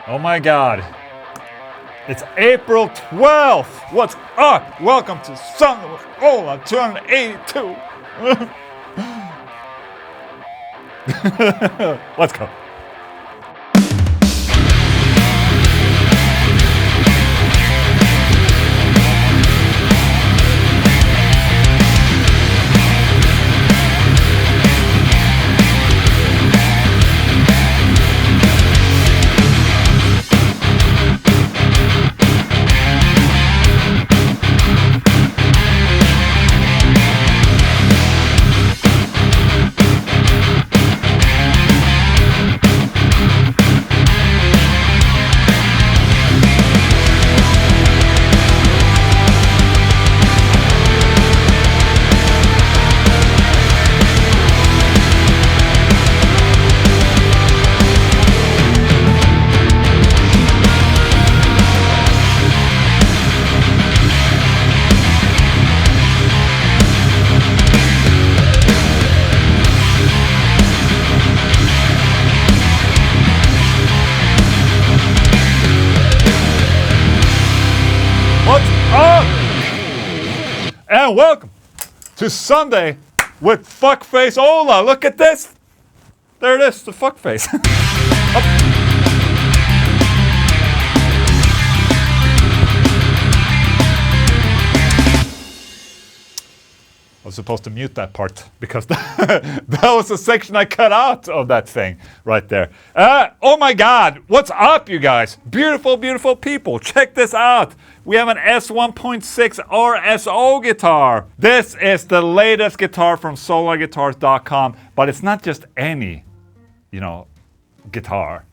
Oh my God. It's April 12th. What's up? Welcome to Sunday with SWOLA282. Let's go. And welcome to Sunday with Fuckface Ola. Look at this. There it is, the fuckface. I was supposed to mute that part because that was a section I cut out of that thing right there. Oh my God, what's up, you guys? Beautiful, beautiful people. Check this out. We have an S1.6 RSO guitar. This is the latest guitar from SWOLA282.com, but it's not just any, guitar.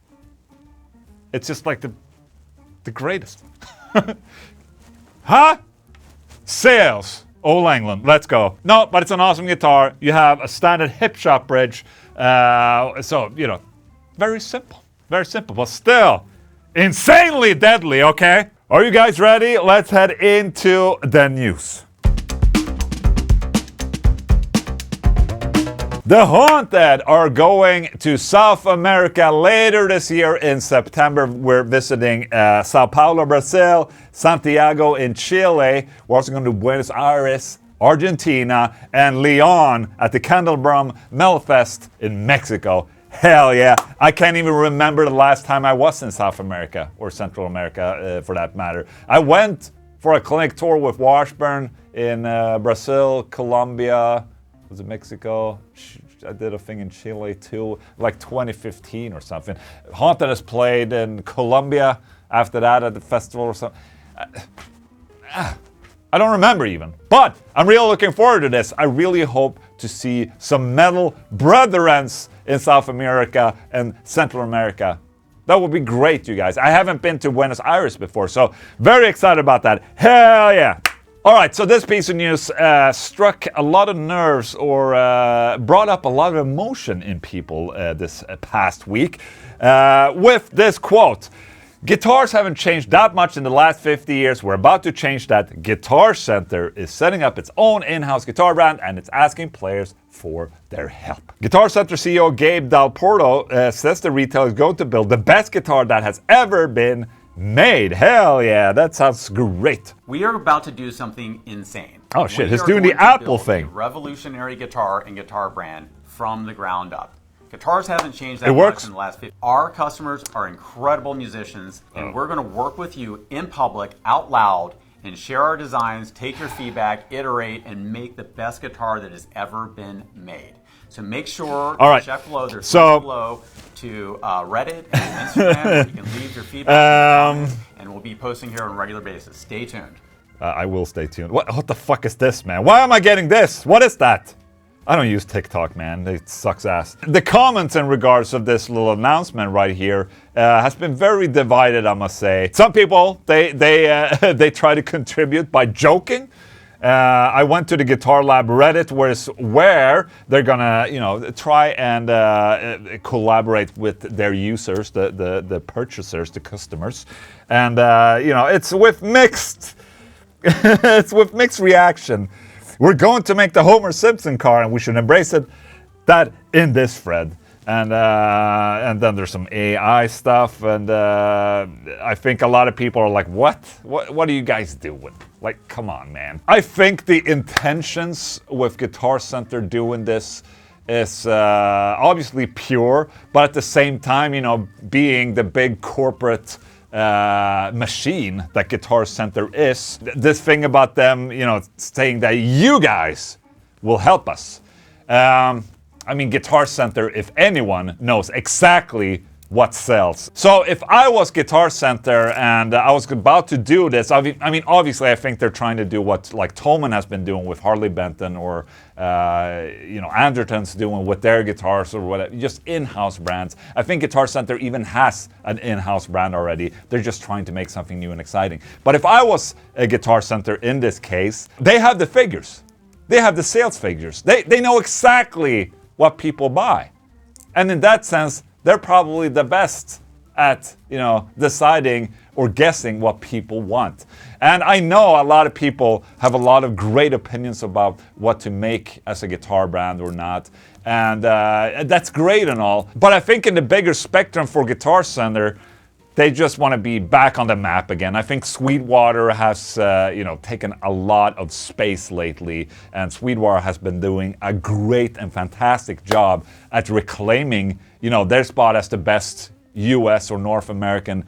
It's just like the greatest. Huh? Sales. Old Englund, let's go. No, but it's an awesome guitar. You have a standard hip shot bridge. So, very simple, but still insanely deadly, okay? Are you guys ready? Let's head into the news. The Haunted are going to South America later this year in September. We're visiting Sao Paulo, Brazil, Santiago in Chile. We're also going to Buenos Aires, Argentina, and Leon at the Candelabrum Melfest in Mexico. Hell yeah. I can't even remember the last time I was in South America, or Central America for that matter. I went for a clinic tour with Washburn in Brazil, Colombia, was it Mexico? I did a thing in Chile too, like 2015 or something. Haunted has played in Colombia after that at the festival or something. I don't remember even, but I'm really looking forward to this. I really hope to see some metal brethrens in South America and Central America. That would be great, you guys. I haven't been to Buenos Aires before, so very excited about that. Hell yeah! All right, so this piece of news struck a lot of nerves or brought up a lot of emotion in people this past week with this quote. Guitars haven't changed that much in the last 50 years. We're about to change that. Guitar Center is setting up its own in-house guitar brand and it's asking players for their help. Guitar Center CEO Gabe Del Porto says the retailer is going to build the best guitar that has ever been made. Hell yeah, that sounds great. We are about to do something insane. Oh shit, he's doing the Apple thing. A revolutionary guitar and guitar brand from the ground up. Guitars haven't changed that much in the last 50 years. Our customers are incredible musicians, and we're going to work with you in public, out loud, and share our designs, take your feedback, iterate, and make the best guitar that has ever been made. So make sure to check below. There's links below to Reddit and Instagram. Where you can leave your feedback and we'll be posting here on a regular basis. Stay tuned. I will stay tuned. What the fuck is this, man? Why am I getting this? What is that? I don't use TikTok, man. It sucks ass. The comments in regards of this little announcement right here has been very divided, I must say. Some people, they try to contribute by joking. I went to the Guitar Lab Reddit, where they're gonna, try and collaborate with their users, the purchasers, the customers, and it's with mixed, it's with mixed reaction. We're going to make the Homer Simpson car, and we should embrace it. That in this thread, And then there's some AI stuff, and I think a lot of people are like, what are you guys doing? Like, come on, man. I think the intentions with Guitar Center doing this is obviously pure, but at the same time, you know, being the big corporate machine that Guitar Center is, this thing about them, you know, saying that you guys will help us. I mean, Guitar Center, if anyone, knows exactly what sells. So if I was Guitar Center and I was about to do this, I mean, obviously I think they're trying to do what like Tolman has been doing with Harley Benton, or you know, Anderton's doing with their guitars, or whatever, just in-house brands. I think Guitar Center even has an in-house brand already. They're just trying to make something new and exciting. But if I was a Guitar Center in this case, they have the figures. They have the sales figures. They know exactly what people buy. And in that sense, they're probably the best at, you know, deciding or guessing what people want. And I know a lot of people have a lot of great opinions about what to make as a guitar brand or not. And that's great and all. But I think in the bigger spectrum for Guitar Center, they just want to be back on the map again. I think Sweetwater has, you know, taken a lot of space lately, and Sweetwater has been doing a great and fantastic job at reclaiming, you know, their spot as the best US or North American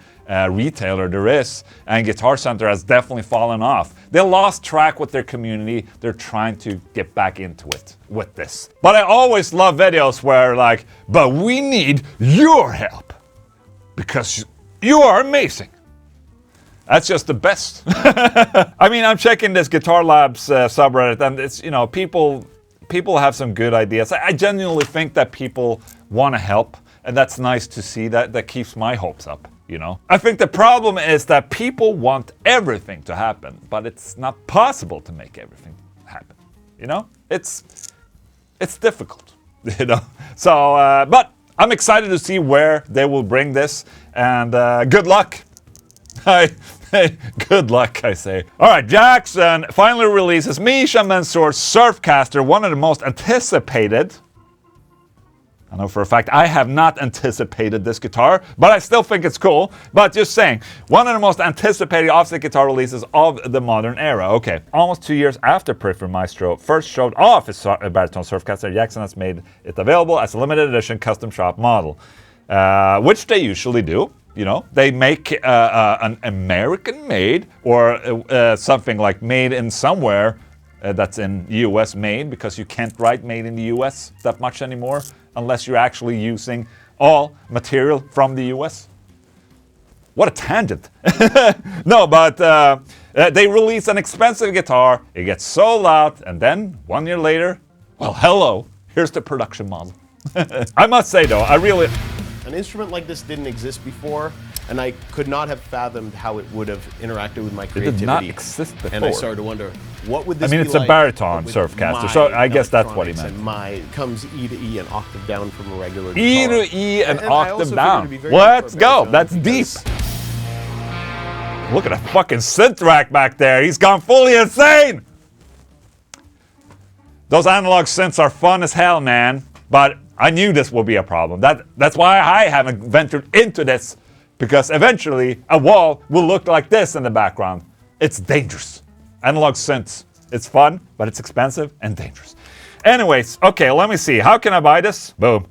retailer there is, and Guitar Center has definitely fallen off. They lost track with their community. They're trying to get back into it with this. But I always love videos where like, but we need your help because you are amazing. That's just the best. I mean, I'm checking this Guitar Labs subreddit, and it's, you know, people have some good ideas. I genuinely think that people want to help, and that's nice to see. That keeps my hopes up, you know. I think the problem is that people want everything to happen, but it's not possible to make everything happen, you know. It's difficult, you know. So, but I'm excited to see where they will bring this, and good luck. Good luck, I say. All right, Jackson finally releases Misha Mansoor Surfcaster, one of the most anticipated. I know for a fact I have not anticipated this guitar, but I still think it's cool. But just saying, one of the most anticipated offset guitar releases of the modern era. Okay, almost 2 years after Peripheral Maestro first showed off his baritone Surfcaster, Jackson has made it available as a limited edition custom shop model, which they usually do. You know, they make an American-made or something like made in somewhere that's in US made, because you can't write made in the US that much anymore unless you're actually using all material from the US. What a tangent. No, but they release an expensive guitar, it gets sold out, and then 1 year later, well, hello, here's the production model. I must say though, an instrument like this didn't exist before, and I could not have fathomed how it would have interacted with my creativity. It did not exist before. And I started to wonder, what would this be like? I mean, it's a baritone Surfcaster, so I guess that's what he meant. And my comes E to E, an octave down from a regular guitar. E to E, an octave down. Let's go. That's deep. Look at the fucking synth rack back there. He's gone fully insane. Those analog synths are fun as hell, man. But I knew this would be a problem. That's why I haven't ventured into this, because eventually a wall will look like this in the background. It's dangerous. Analog synths, it's fun, but it's expensive and dangerous. Anyways, okay, let me see. How can I buy this? Boom.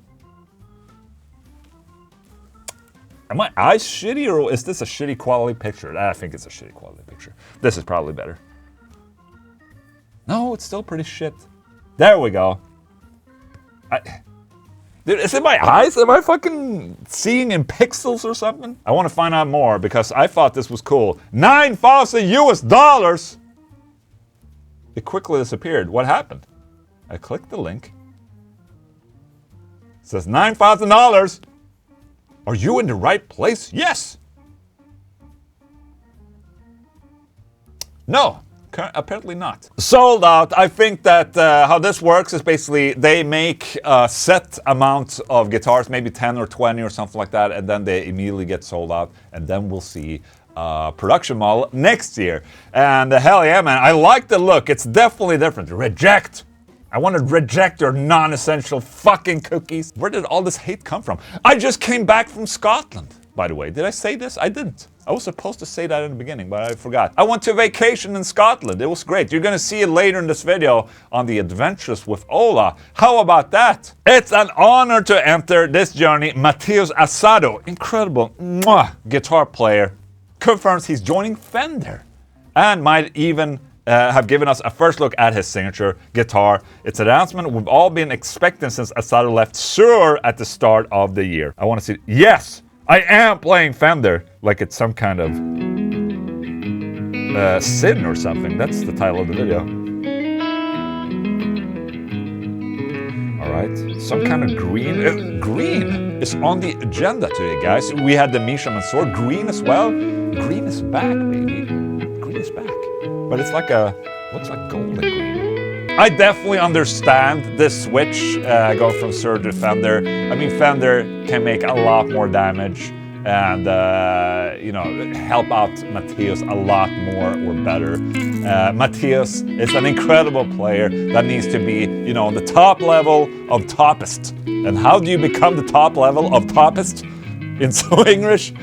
Are my eyes shitty, or is this a shitty quality picture? I think it's a shitty quality picture. This is probably better. No, it's still pretty shit. There we go. Dude, is it my eyes? Am I fucking seeing in pixels or something? I want to find out more, because I thought this was cool. $9,000 US. It quickly disappeared. What happened? I clicked the link. It says $9,000. Are you in the right place? Yes. No. Apparently not. Sold out. I think that how this works is basically they make a set amount of guitars, maybe 10 or 20 or something like that, and then they immediately get sold out, and then we'll see a production model next year. And hell yeah, man, I like the look. It's definitely different. Reject. I want to reject your non-essential fucking cookies. Where did all this hate come from? I just came back from Scotland, by the way. Did I say this? I didn't. I was supposed to say that in the beginning, but I forgot. I went to vacation in Scotland. It was great. You're gonna see it later in this video on the Adventures with Ola. How about that? It's an honor to enter this journey. Mateus Asato, incredible guitar player, confirms he's joining Fender and might even have given us a first look at his signature guitar. It's an announcement we've all been expecting since Asato left Sur at the start of the year. I want to see. Yes, I am playing Fender like it's some kind of sin or something. That's the title of the video. All right, some kind of green. Green is on the agenda today, guys. We had the Misha Mansoor green as well. Green is back, baby. Green is back. But it's like looks like golden green. I definitely understand this switch going from Sur to Fender. I mean, Fender can make a lot more damage and, you know, help out Mateus a lot more or better. Mateus is an incredible player that needs to be, you know, on the top level of toppest. And how do you become the top level of toppest in English?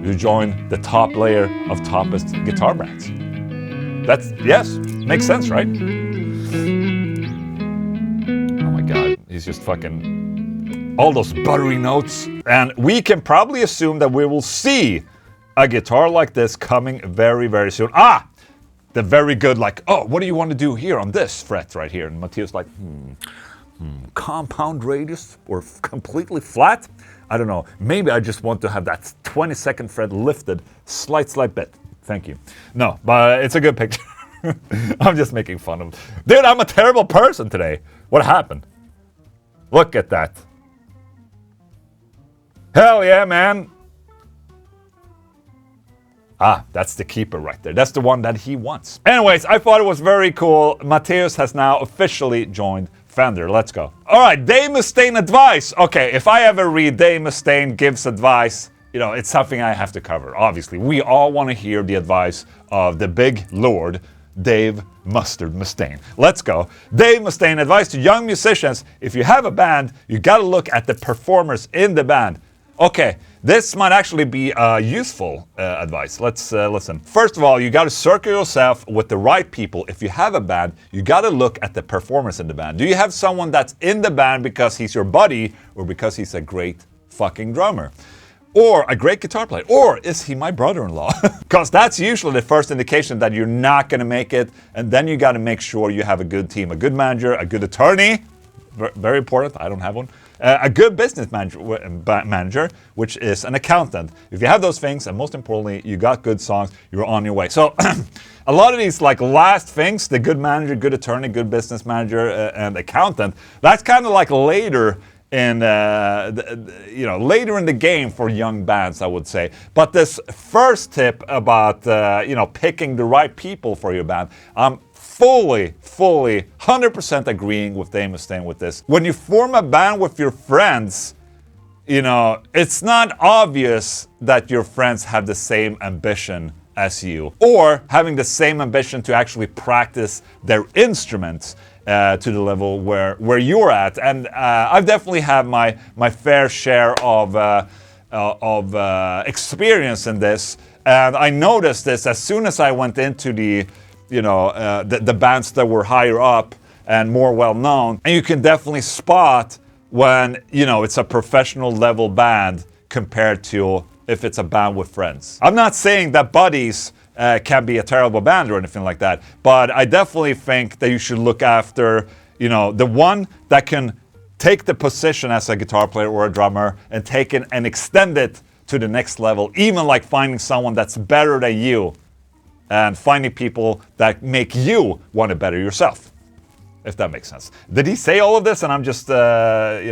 You join the top layer of toppest guitar brands. That's, yes, makes sense, right? Oh my god, he's just fucking all those buttery notes. And we can probably assume that we will see a guitar like this coming very, very soon. Ah! The very good, like, oh, what do you want to do here on this fret right here? And Mateus like, compound radius or completely flat? I don't know. Maybe I just want to have that 22nd fret lifted slight bit. Thank you. No, but it's a good picture. I'm just making fun of him. Dude, I'm a terrible person today. What happened? Look at that. Hell yeah, man. Ah, that's the keeper right there. That's the one that he wants. Anyways, I thought it was very cool. Mateus has now officially joined Fender. Let's go. All right, Dave Mustaine advice. Okay, if I ever read Dave Mustaine gives advice, you know, it's something I have to cover. Obviously, we all want to hear the advice of the big lord, Dave Mustard Mustaine. Let's go. Dave Mustaine advice to young musicians. If you have a band, you got to look at the performers in the band. Okay, this might actually be useful advice. Let's listen. First of all, you got to circle yourself with the right people. If you have a band, you got to look at the performers in the band. Do you have someone that's in the band because he's your buddy or because he's a great fucking drummer? Or a great guitar player? Or is he my brother-in-law? Because that's usually the first indication that you're not going to make it. And then you got to make sure you have a good team, a good manager, a good attorney. Very important. I don't have one. A good business manager, which is an accountant. If you have those things, and most importantly, you got good songs, you're on your way. So a lot of these like last things, the good manager, good attorney, good business manager, and accountant, that's kind of like later in later in the game for young bands, I would say. But this first tip about picking the right people for your band, I'm fully 100% agreeing with Dave Mustaine with this. When you form a band with your friends, you know, it's not obvious that your friends have the same ambition as you, or having the same ambition to actually practice their instruments to the level where you're at. And I've definitely had my fair share of experience in this, and I noticed this as soon as I went into the bands that were higher up and more well known. And you can definitely spot when it's a professional level band compared to if it's a band with friends. I'm not saying that buddies can be a terrible band or anything like that, but I definitely think that you should look after, the one that can take the position as a guitar player or a drummer and take it and extend it to the next level, even like finding someone that's better than you and finding people that make you want to better yourself, if that makes sense. Did he say all of this and I'm just, The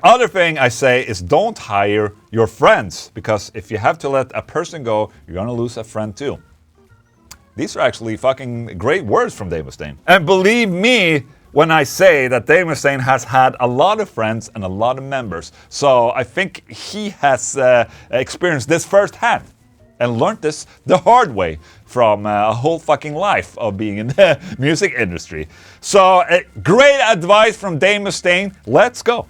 other thing I say is don't hire your friends, because if you have to let a person go, you're gonna lose a friend too. These are actually fucking great words from Dave Mustaine. And believe me when I say that Dave Mustaine has had a lot of friends and a lot of members. So I think he has experienced this firsthand. and learned this the hard way from a whole fucking life of being in the music industry. So great advice from Dave Mustaine. Let's go.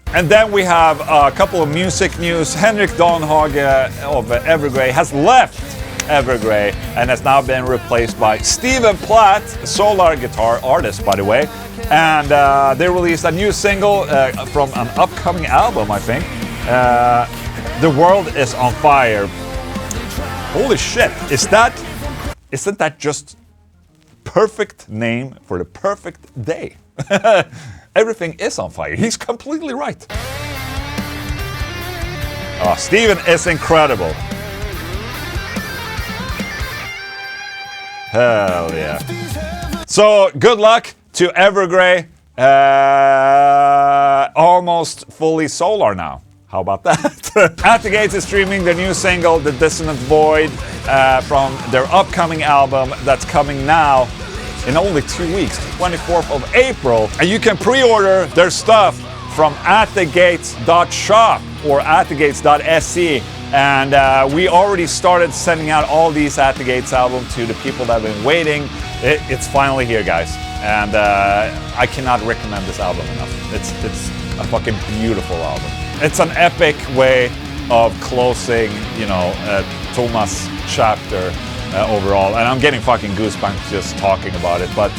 And then we have a couple of music news. Henrik Donhage of Evergrey has left Evergrey and has now been replaced by Steven Platt, a Solar guitar artist, by the way. And they released a new single from an upcoming album, I think. The World is on Fire. Holy shit, isn't that just perfect name for the perfect day? Everything is on fire. He's completely right. Oh, Steven is incredible. Hell yeah. So, good luck to Evergrey. Almost fully Solar now. How about that? At the Gates is streaming their new single, The Dissonant Void, from their upcoming album that's coming now in only 2 weeks, 24th of April. And you can pre-order their stuff from atthegates.shop or atthegates.se. And we already started sending out all these At the Gates albums to the people that have been waiting. It's finally here, guys. And I cannot recommend this album enough. It's a fucking beautiful album. It's an epic way of closing, Thomas' chapter overall. And I'm getting fucking goosebumps just talking about it. But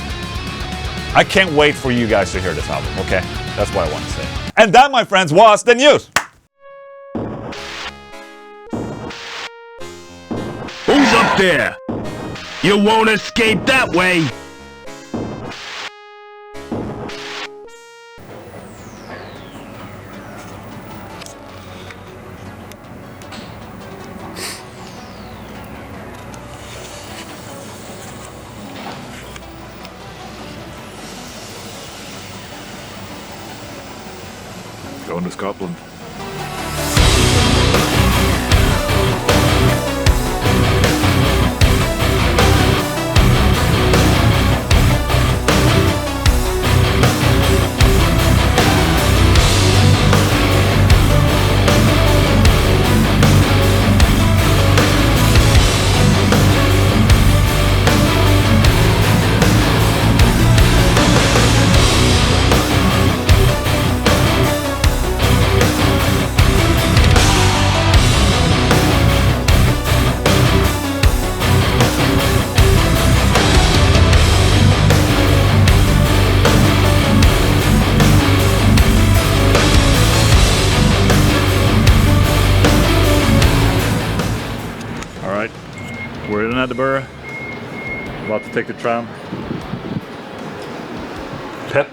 I can't wait for you guys to hear this album, okay? That's what I want to say. And that, my friends, was the news. Who's up there? You won't escape that way! Going to Scotland. We're in Edinburgh, about to take the tram. Pep.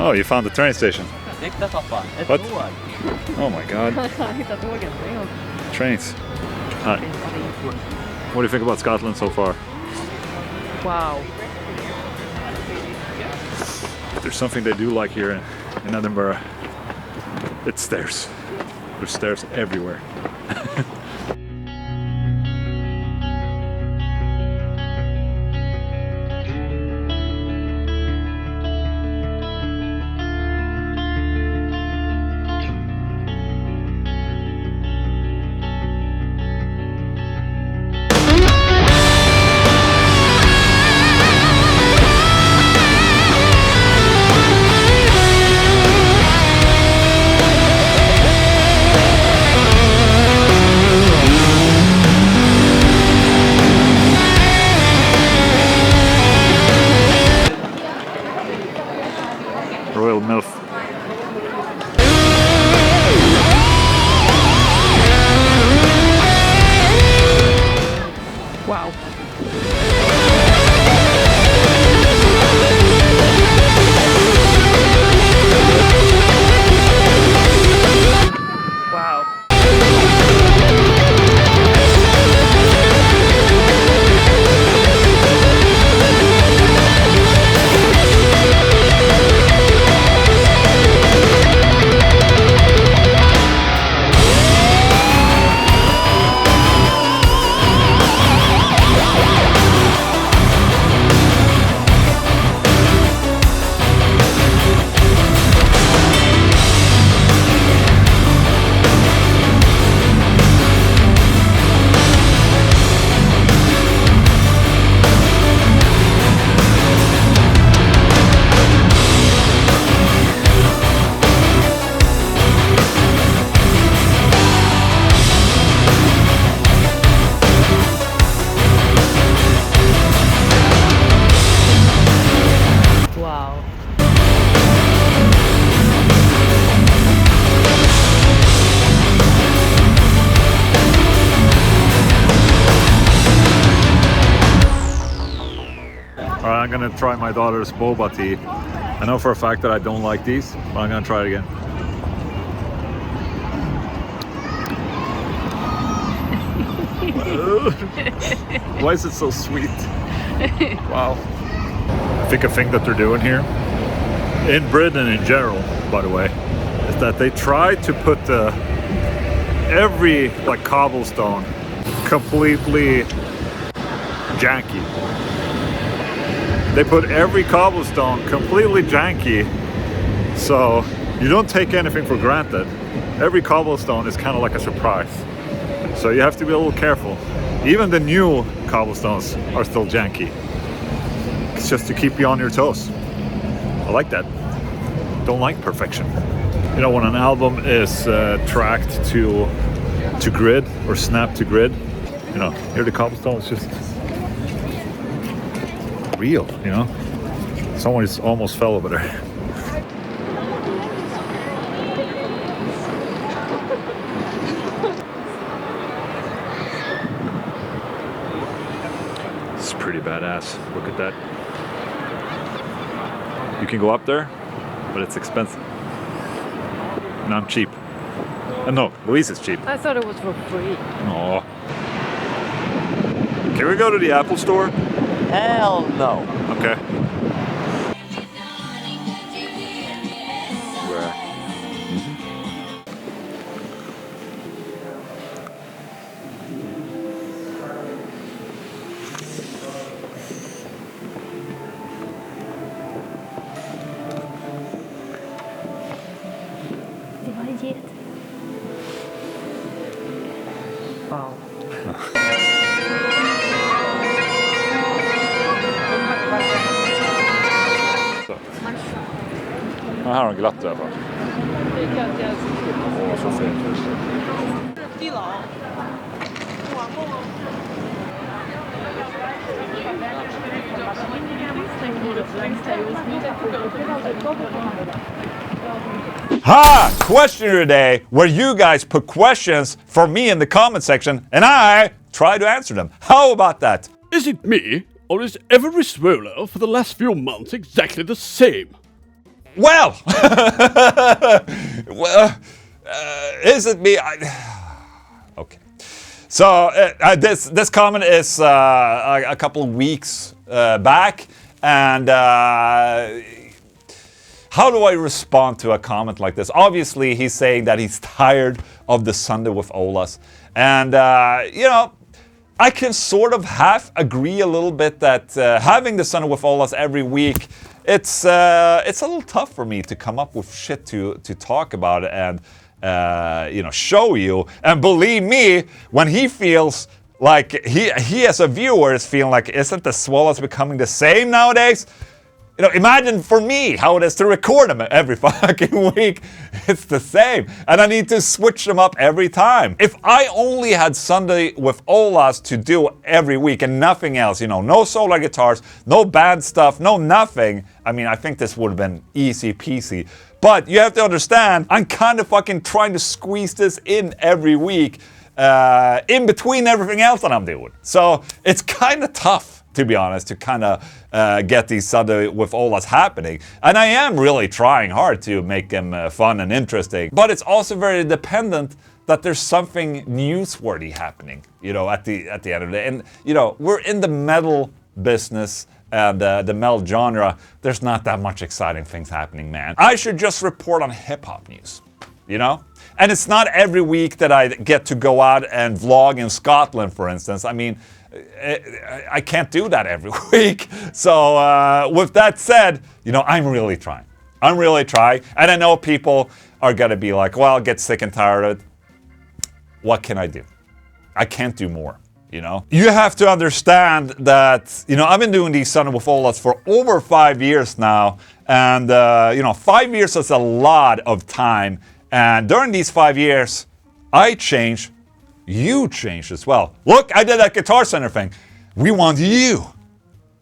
Oh, you found the train station. What? Oh my god. Trains. What do you think about Scotland so far? Wow. If there's something they do like here in Edinburgh, it's stairs. There's stairs everywhere. gonna try my daughter's boba tea. I know for a fact that I don't like these, but I'm gonna try it again. Why is it so sweet? Wow. I think a thing that they're doing here, in Britain in general, by the way, is that they try to put every like cobblestone completely janky. They put every cobblestone completely janky, so you don't take anything for granted. Every cobblestone is kind of like a surprise. So you have to be a little careful. Even the new cobblestones are still janky. It's just to keep you on your toes. I like that. Don't like perfection. You know, when an album is tracked to grid or snapped to grid, you know, here the cobblestone is just real, you know? Someone just almost fell over there. It's pretty badass. Look at that. You can go up there, but it's expensive. And I'm cheap. No, Louise is cheap. I thought it was for free. Oh. Can we go to the Apple store? Hell no. Okay. Where? Det var en get. Wow. Här har de glatt i alla fall. Åh, så fint. Ha! Question of the day, where you guys put questions for me in the comment section and I try to answer them. How about that? Is it me, or is every swola for the last few months exactly the same? Well, well, is it me? Okay. So this comment is a couple of weeks back, and how do I respond to a comment like this? Obviously, he's saying that he's tired of the Sunday with Olas, and you know, I can sort of half agree a little bit that having the Sunday with Olas every week, it's a little tough for me to come up with shit to talk about and you know, show you. And believe me, when he feels like he as a viewer is feeling like, isn't the swolas becoming the same nowadays? You know, imagine for me how it is to record them every fucking week. It's the same. And I need to switch them up every time. If I only had Sunday with Olas to do every week and nothing else, you know, no solar guitars, no band stuff, no nothing, I mean, I think this would have been easy peasy. But you have to understand, I'm kind of fucking trying to squeeze this in every week, in between everything else that I'm doing. So it's kind of tough, to be honest, to kind of get these Sunday with Olas happening. And I am really trying hard to make them fun and interesting. But it's also very dependent that there's something newsworthy happening, you know, at the end of the day. And, you know, we're in the metal business and the metal genre. There's not that much exciting things happening, man. I should just report on hip-hop news, you know? And it's not every week that I get to go out and vlog in Scotland, for instance. I mean, I can't do that every week. So with that said, you know, I'm really trying. I'm really trying. And I know people are gonna be like, well, get sick and tired of it. What can I do? I can't do more, you know? You have to understand that, you know, I've been doing these Sunday with Olas for over 5 years now. And, you know, 5 years is a lot of time. And during these 5 years, I changed. You changed as well. Look, I did that Guitar Center thing. We want you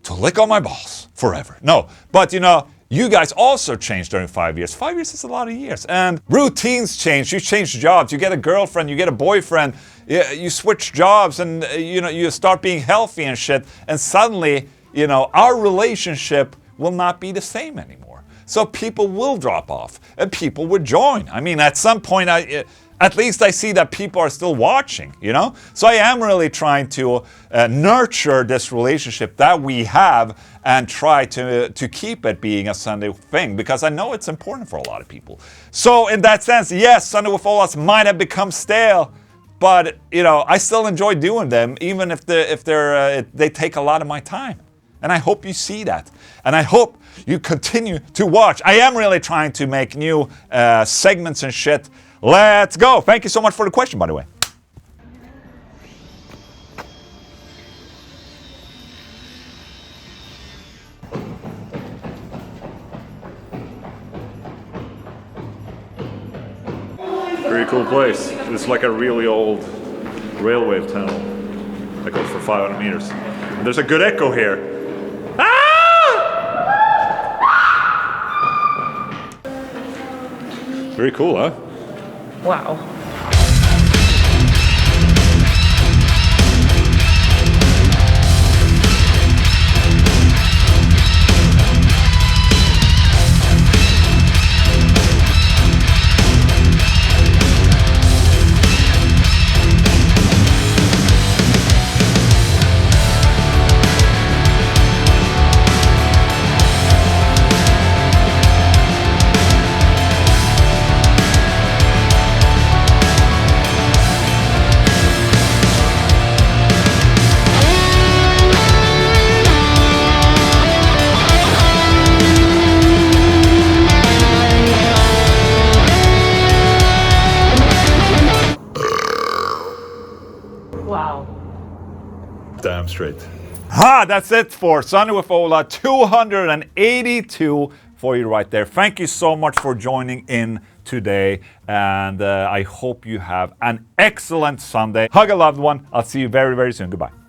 to lick on my balls forever. No, but you know, you guys also changed during 5 years. 5 years is a lot of years. And routines change. You change jobs. You get a girlfriend. You get a boyfriend. You switch jobs and, you know, you start being healthy and shit. And suddenly you know, our relationship will not be the same anymore. So people will drop off and people would join. I mean, at some point, at least I see that people are still watching, you know? So I am really trying to nurture this relationship that we have and try to keep it being a Sunday thing, because I know it's important for a lot of people. So in that sense, yes, Sunday with Olas might have become stale, but you know, I still enjoy doing them, even if they take a lot of my time. And I hope you see that. And I hope you continue to watch. I am really trying to make new segments and shit. Let's go. Thank you so much for the question, by the way. Very cool place. It's like a really old railway tunnel that goes for 500 meters. And there's a good echo here. Very cool, huh? Wow. Wow. Damn straight. That's it for Sunday with Ola 282 for you right there. Thank you so much for joining in today, and I hope you have an excellent Sunday. Hug a loved one. I'll see you very, very soon. Goodbye.